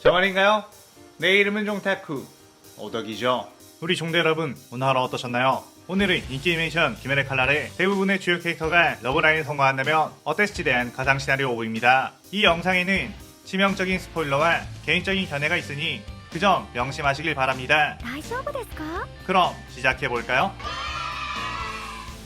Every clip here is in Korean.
정말인가요? 내 이름은 종타쿠 오덕이죠. 우리 종대 여러분, 오늘 하루 어떠셨나요? 오늘은 인기 애니메이션 귀멸의 칼날의 대부분의 주요 캐릭터가 러브라인에 성공한다면 어땠을지 대한 가상 시나리오 오브입니다. 이 영상에는 치명적인 스포일러와 개인적인 견해가 있으니 그 점 명심하시길 바랍니다. 大丈夫ですか? 그럼 시작해볼까요?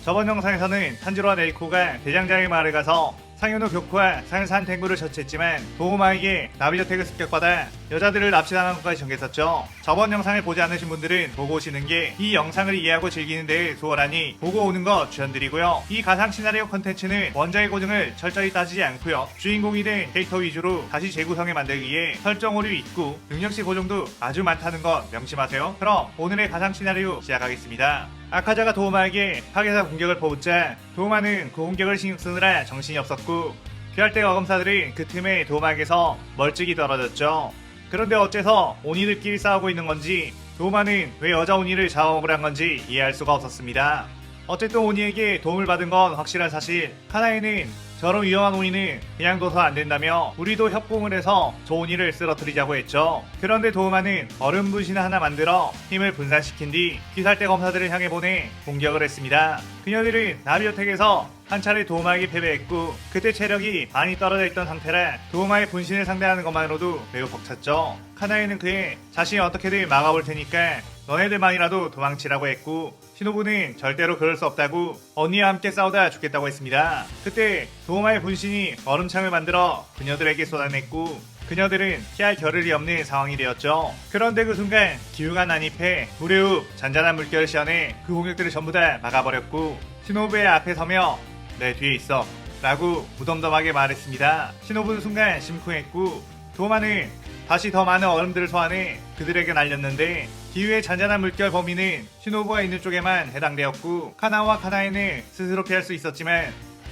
저번 영상에서는 탄지로와 네이코가 대장장의 마을에 가서 상현우 교쿠와 상산 탱구를 처치했지만 도우마에게 나비저택을 습격받아 여자들을 납치당한 것까지 전개했었죠. 저번 영상을 보지 않으신 분들은 보고 오시는 게 이 영상을 이해하고 즐기는 데 수월하니 보고 오는 거 추천드리고요. 이 가상 시나리오 컨텐츠는 원작의 고증을 철저히 따지지 않고요. 주인공이 된 캐릭터 위주로 다시 재구성해 만들기 위해 설정 오류 있고 능력치 고정도 아주 많다는 것 명심하세요. 그럼 오늘의 가상 시나리오 시작하겠습니다. 아카자가 도우마에게 파괴사 공격을 퍼붓자 도우마는 그 공격을 신경 쓰느라 정신이 없었고 귀할대 어검사들은 그 틈에 도우마에게서 멀찍이 떨어졌죠. 그런데 어째서 오니들끼리 싸우고 있는 건지 도우마는 왜 여자 오니를 잡아먹으란 건지 이해할 수가 없었습니다. 어쨌든 오니에게 도움을 받은 건 확실한 사실. 카나에는 저런 위험한 오니는 그냥 둬서 안 된다며 우리도 협공을 해서 저 오니를 쓰러뜨리자고 했죠. 그런데 도우마는 얼음 분신 하나 만들어 힘을 분산시킨 뒤 귀살대 검사들을 향해 보내 공격을 했습니다. 그녀들은 나비어택에서 한 차례 도우마에게 패배했고 그때 체력이 많이 떨어져 있던 상태라 도우마의 분신을 상대하는 것만으로도 매우 벅찼죠. 카나에는 그의 자신이 어떻게든 막아볼 테니까 너네들만이라도 도망치라고 했고 시노부는 절대로 그럴 수 없다고 언니와 함께 싸우다 죽겠다고 했습니다. 그때 도우마의 분신이 얼음창을 만들어 그녀들에게 쏟아냈고 그녀들은 피할 겨를이 없는 상황이 되었죠. 그런데 그 순간 기후가 난입해 물의 흡 잔잔한 물결을 씌워내 그 공격들을 전부 다 막아버렸고 시노부의 앞에 서며 내 뒤에 있어 라고 무덤덤하게 말했습니다. 시노부는 순간 심쿵했고 도우마는 다시 더 많은 얼음들을 소환해 그들에게 날렸는데 기후의 잔잔한 물결 범위는 시노부가 있는 쪽에만 해당되었고 카나와 카나에는 스스로 피할 수 있었지만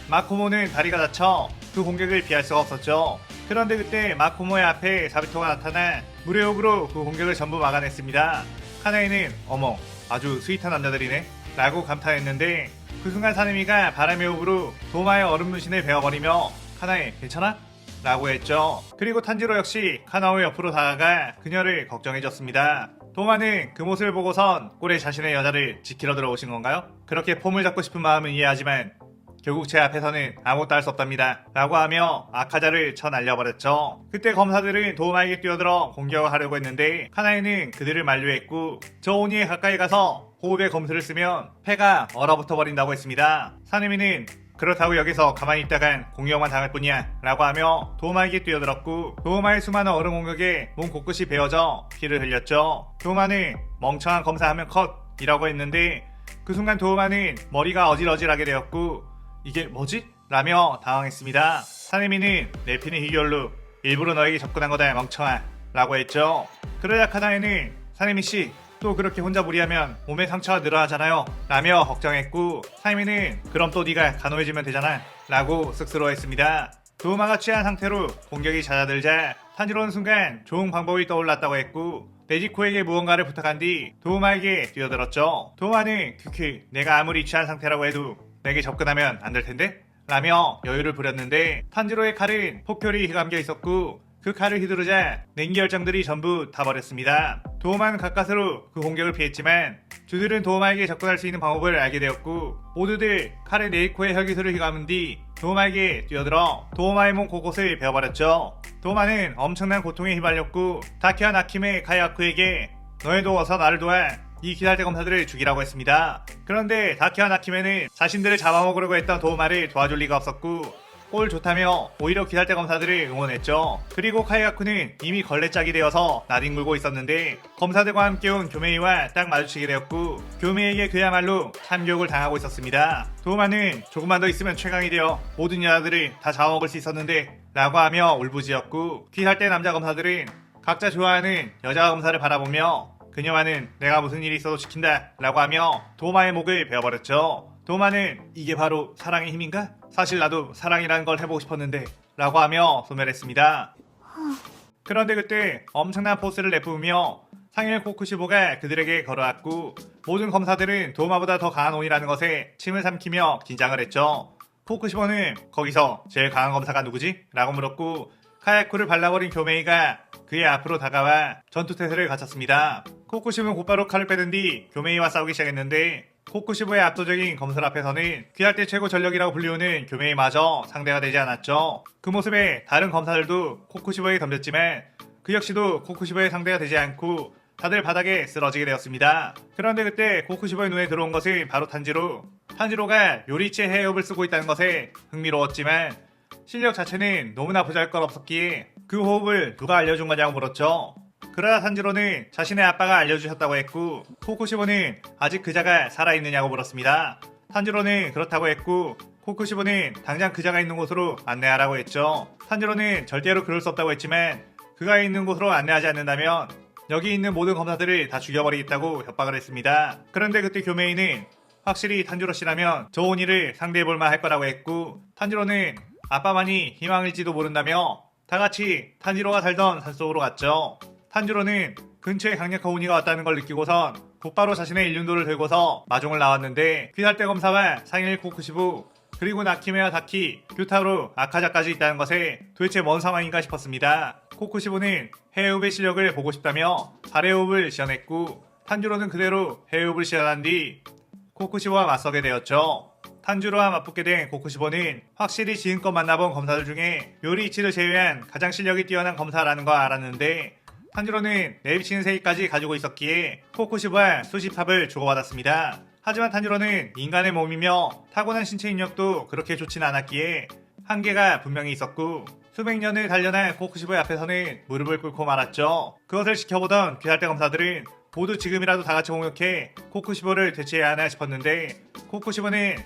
마코모는 다리가 다쳐 그 공격을 피할 수가 없었죠. 그런데 그때 마코모의 앞에 사비토가 나타나 물의 호흡으로 그 공격을 전부 막아냈습니다. 카나에는 어머 아주 스윗한 남자들이네 라고 감탄했는데 그 순간 사내미가 바람의 호흡으로 도마의 얼음 문신을 베어버리며 카나에 괜찮아? 라고 했죠. 그리고 탄지로 역시 카나오 옆으로 다가가 그녀를 걱정해줬습니다. 도마는 그 모습을 보고선 꼴에 자신의 여자를 지키러 들어오신 건가요? 그렇게 폼을 잡고 싶은 마음은 이해하지만 결국 제 앞에서는 아무것도 할 수 없답니다 라고 하며 아카자를 쳐 날려버렸죠. 그때 검사들은 도마에게 뛰어들어 공격을 하려고 했는데 카나에는 그들을 만류했고 저 오니에 가까이 가서 호흡에 검수를 쓰면 폐가 얼어붙어 버린다고 했습니다. 사내미는 그렇다고 여기서 가만히 있다간 공격만 당할 뿐이야 라고 하며 도우마에게 뛰어들었고 도우마의 수많은 얼음 공격에 몸 곳곳이 베어져 피를 흘렸죠. 도우마는 멍청한 검사하면 컷 이라고 했는데 그 순간 도우마는 머리가 어질어질하게 되었고 이게 뭐지? 라며 당황했습니다. 사내미는 내 피는 희결로 일부러 너에게 접근한 거다 멍청아 라고 했죠. 그러자 카나에는 사내미씨 또 그렇게 혼자 무리하면 몸에 상처가 늘어나잖아요 라며 걱정했고 사이미는 그럼 또 네가 간호해주면 되잖아 라고 쓱스러워했습니다. 도우마가 취한 상태로 공격이 잦아들자 탄지로는 순간 좋은 방법이 떠올랐다고 했고 네지코에게 무언가를 부탁한 뒤 도우마에게 뛰어들었죠. 도우마는 큐큐 내가 아무리 취한 상태라고 해도 내게 접근하면 안 될 텐데? 라며 여유를 부렸는데 탄지로의 칼은 폭혈이 휘감겨 있었고 그 칼을 휘두르자 냉기열정들이 전부 다 버렸습니다. 도우마는 가까스로 그 공격을 피했지만 주들은 도우마에게 접근할 수 있는 방법을 알게 되었고 모두들 칼에 네이코의 혈기술을 휘감은 뒤 도우마에게 뛰어들어 도우마의 몸 곳곳을 베어버렸죠. 도우마는 엄청난 고통에 휘말렸고 다키와 나킴의 카야쿠에게 너희도 어서 나를 도와 이 기살대 검사들을 죽이라고 했습니다. 그런데 다키와 나키메는 자신들을 잡아먹으려고 했던 도우마를 도와줄 리가 없었고 꼴 좋다며 오히려 기살대 검사들을 응원했죠. 그리고 카이가쿠는 이미 걸레짝이 되어서 나뒹굴고 있었는데 검사들과 함께 온 교메이와 딱 마주치게 되었고 교메이에게 그야말로 참교육을 당하고 있었습니다. 도우마는 조금만 더 있으면 최강이 되어 모든 여자들을 다 잡아먹을 수 있었는데 라고 하며 울부짖었고 기살대 남자 검사들은 각자 좋아하는 여자 검사를 바라보며 그녀와는 내가 무슨 일이 있어도 지킨다 라고 하며 도우마의 목을 베어버렸죠. 도우마는 이게 바로 사랑의 힘인가? 사실 나도 사랑이라는 걸 해보고 싶었는데 라고 하며 소멸했습니다. 그런데 그때 엄청난 포스를 내뿜으며 상일 코쿠시보가 그들에게 걸어왔고 모든 검사들은 도우마보다 더 강한 온이라는 것에 침을 삼키며 긴장을 했죠. 코쿠시보는 거기서 제일 강한 검사가 누구지? 라고 물었고 카야쿠를 발라버린 교메이가 그의 앞으로 다가와 전투태세를 갖췄습니다. 코쿠시부는 곧바로 칼을 빼든 뒤 교메이와 싸우기 시작했는데 코쿠시부의 압도적인 검술 앞에서는 귀할 때 최고 전력이라고 불리우는 교메이마저 상대가 되지 않았죠. 그 모습에 다른 검사들도 코쿠시부에게 덤볐지만 그 역시도 코쿠시부의 상대가 되지 않고 다들 바닥에 쓰러지게 되었습니다. 그런데 그때 코쿠시부의 눈에 들어온 것은 바로 탄지로가 요리치의 해협을 쓰고 있다는 것에 흥미로웠지만 실력 자체는 너무나 보잘것없었기에 그 호흡을 누가 알려준 거냐고 물었죠. 그러나 탄지로는 자신의 아빠가 알려주셨다고 했고 코쿠시부는 아직 그자가 살아있느냐고 물었습니다. 탄지로는 그렇다고 했고 코쿠시부는 당장 그자가 있는 곳으로 안내하라고 했죠. 탄지로는 절대로 그럴 수 없다고 했지만 그가 있는 곳으로 안내하지 않는다면 여기 있는 모든 검사들을 다 죽여버리겠다고 협박을 했습니다. 그런데 그때 교메이는 확실히 탄지로 씨라면 저 오니를 상대해볼만 할 거라고 했고 탄지로는 아빠만이 희망일지도 모른다며 다같이 탄지로가 살던 산속으로 갔죠. 탄지로는 근처에 강력한 오니가 왔다는 걸 느끼고선 곧바로 자신의 일륜도를 들고서 마중을 나왔는데 귀살대 검사와 상일 코쿠시부 그리고 나키메와 다키, 규타로 아카자까지 있다는 것에 도대체 뭔 상황인가 싶었습니다. 코쿠시부는 해협의 실력을 보고 싶다며 발해협을 시연했고 탄지로는 그대로 해협을 시연한 뒤 코쿠시부와 맞서게 되었죠. 탄지로와 맞붙게 된 코쿠시부는 확실히 지금껏 만나본 검사들 중에 요리이치를 제외한 가장 실력이 뛰어난 검사라는 걸 알았는데 탄지로는 내비치는 세기까지 가지고 있었기에 코쿠시부와 수십탑을 주고받았습니다. 하지만 탄지로는 인간의 몸이며 타고난 신체 능력도 그렇게 좋진 않았기에 한계가 분명히 있었고 수백 년을 단련한 코쿠시부의 앞에서는 무릎을 꿇고 말았죠. 그것을 지켜보던 귀살대 검사들은 모두 지금이라도 다같이 공격해 코쿠시부를 대체해야 하나 싶었는데 코쿠시부는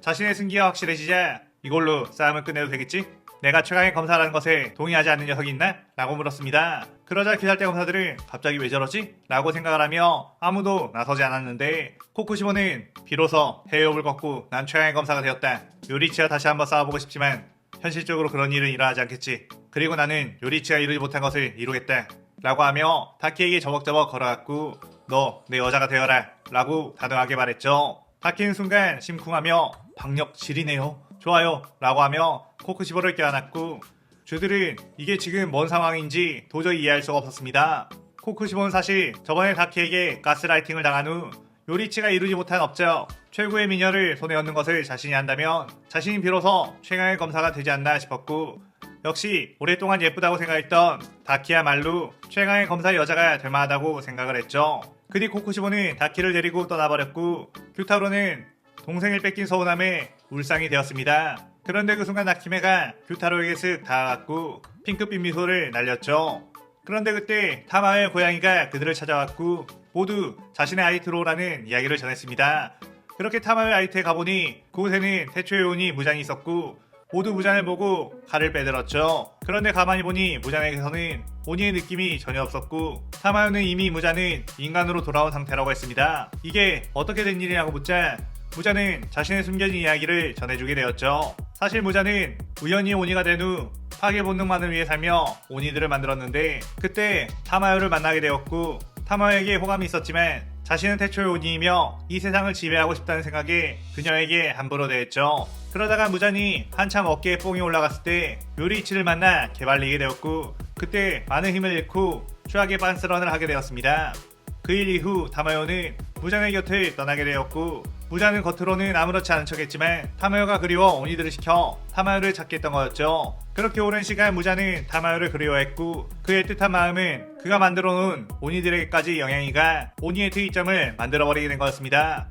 자신의 승기가 확실해지자 이걸로 싸움을 끝내도 되겠지? 내가 최강의 검사라는 것에 동의하지 않는 녀석이 있나? 라고 물었습니다. 그러자 귀살대 검사들은 갑자기 왜 저러지? 라고 생각을 하며 아무도 나서지 않았는데 코쿠시부는 비로소 해협을 걷고 난 최강의 검사가 되었다. 요리치와 다시 한번 싸워보고 싶지만 현실적으로 그런 일은 일어나지 않겠지. 그리고 나는 요리치가 이루지 못한 것을 이루겠다. 라고 하며 다키에게 저벅저벅 걸어갔고 너 내 여자가 되어라. 라고 단호하게 말했죠. 다키는 순간 심쿵하며 박력 지리네요. 좋아요. 라고 하며 코쿠시부를 껴안았고 쥐들은 이게 지금 뭔 상황인지 도저히 이해할 수가 없었습니다. 코쿠시부는 사실 저번에 다키에게 가스라이팅을 당한 후 요리치가 이루지 못한 업적 최고의 미녀를 손에 얻는 것을 자신이 한다면 자신이 비로소 최강의 검사가 되지 않나 싶었고 역시 오랫동안 예쁘다고 생각했던 다키야말로 최강의 검사 여자가 될 만하다고 생각을 했죠. 그 뒤 코쿠시부는 다키를 데리고 떠나버렸고 규타로는 동생을 뺏긴 서운함에 울상이 되었습니다. 그런데 그 순간 나키메가 규타로에게 슥 다가갔고 핑크빛 미소를 날렸죠. 그런데 그때 타마의 고양이가 그들을 찾아왔고 모두 자신의 아이트로라는 이야기를 전했습니다. 그렇게 타마의 아이트에 가보니 그곳에는 태초의 온이 무장이 있었고 모두 무장을 보고 칼을 빼들었죠. 그런데 가만히 보니 무장에게서는 오니의 느낌이 전혀 없었고 타마요는 이미 무자는 인간으로 돌아온 상태라고 했습니다. 이게 어떻게 된 일이냐고 묻자 무자는 자신의 숨겨진 이야기를 전해주게 되었죠. 사실 무자는 우연히 오니가 된 후 파괴 본능만을 위해 살며 오니들을 만들었는데 그때 타마요를 만나게 되었고 타마요에게 호감이 있었지만 자신은 태초의 오니이며 이 세상을 지배하고 싶다는 생각에 그녀에게 함부로 대했죠. 그러다가 무잔이 한참 어깨에 뽕이 올라갔을 때 요리이치를 만나 개발리게 되었고 그때 많은 힘을 잃고 추악의 빤스런을 하게 되었습니다. 그 일 이후 타마요는 무잔의 곁을 떠나게 되었고 무잔은 겉으로는 아무렇지 않은 척했지만 타마요가 그리워 오니들을 시켜 타마요를 찾게 했던 거였죠. 그렇게 오랜 시간 무잔은 타마요를 그리워했고 그의 뜻한 마음은 그가 만들어 놓은 오니들에게까지 영향이 가 오니의 특이점을 만들어버리게 된 거였습니다.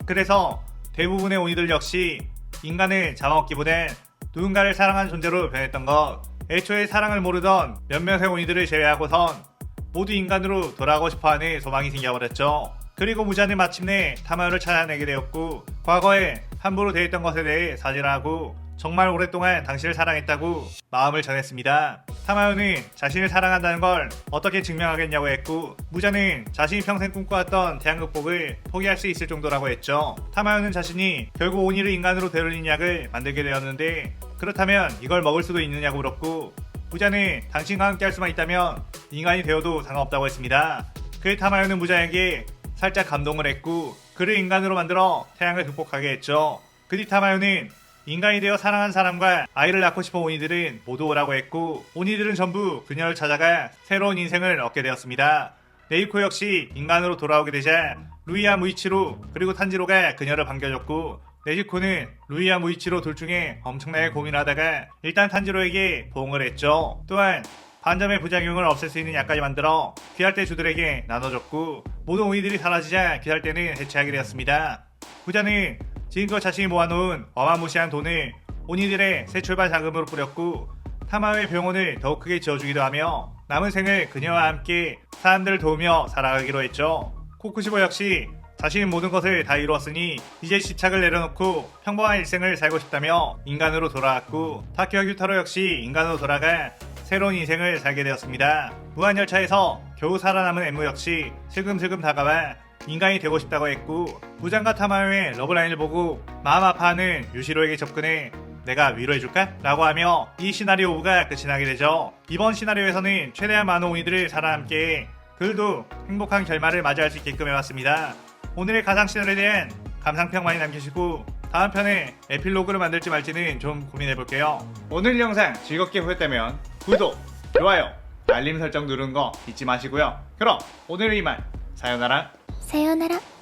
그래서 대부분의 오니들 역시 인간을 잡아먹기보단 누군가를 사랑하는 존재로 변했던 것. 애초에 사랑을 모르던 몇몇의 오니들을 제외하고선 모두 인간으로 돌아가고 싶어하는 소망이 생겨버렸죠. 그리고 무자는 마침내 타마요를 찾아내게 되었고 과거에 함부로 대했던 것에 대해 사죄를 하고 정말 오랫동안 당신을 사랑했다고 마음을 전했습니다. 타마요는 자신을 사랑한다는 걸 어떻게 증명하겠냐고 했고 무자는 자신이 평생 꿈꿔왔던 태양극복을 포기할 수 있을 정도라고 했죠. 타마요는 자신이 결국 오니를 인간으로 되돌린 약을 만들게 되었는데 그렇다면 이걸 먹을 수도 있느냐고 물었고 무자는 당신과 함께 할 수만 있다면 인간이 되어도 상관없다고 했습니다. 그의 타마요는 무자에게 살짝 감동을 했고 그를 인간으로 만들어 태양을 극복하게 했죠. 그 뒤 타마요는 인간이 되어 사랑한 사람과 아이를 낳고 싶은 오니들은 모두 오라고 했고 오니들은 전부 그녀를 찾아가 새로운 인생을 얻게 되었습니다. 네이코 역시 인간으로 돌아오게 되자 루이와 무이치로 그리고 탄지로가 그녀를 반겨줬고 네지코는 루이와 무이치로 둘 중에 엄청나게 고민하다가 일단 탄지로에게 보응을 했죠. 또한 반점의 부작용을 없앨 수 있는 약까지 만들어 귀할대 주들에게 나눠줬고 모든 오니들이 사라지자 귀할대는 해체하게 되었습니다. 부자는 지금껏 자신이 모아놓은 어마무시한 돈을 오니들의 새 출발 자금으로 뿌렸고 타마의 병원을 더욱 크게 지어주기도 하며 남은 생을 그녀와 함께 사람들을 도우며 살아가기로 했죠. 코쿠시보 역시 자신의 모든 것을 다 이루었으니 이제 집착을 내려놓고 평범한 일생을 살고 싶다며 인간으로 돌아왔고 타케와 규타로 역시 인간으로 돌아가 새로운 인생을 살게 되었습니다. 무한열차에서 겨우 살아남은 엠무 역시 슬금슬금 다가와 인간이 되고 싶다고 했고 부장과 타마의 러브라인을 보고 마음 아파하는 유시로에게 접근해 내가 위로해줄까? 라고 하며 이 시나리오 5가 끝이 나게 되죠. 이번 시나리오에서는 최대한 많은 오니들을 살아남게 그들도 행복한 결말을 맞이할 수 있게끔 해왔습니다. 오늘의 가상 시나리오에 대한 감상평 많이 남기시고 다음 편에 에필로그를 만들지 말지는 좀 고민해볼게요. 오늘 영상 즐겁게 보셨다면 구독, 좋아요, 알림 설정 누르는 거 잊지 마시고요. 그럼 오늘은 이만 사요나라.さようなら。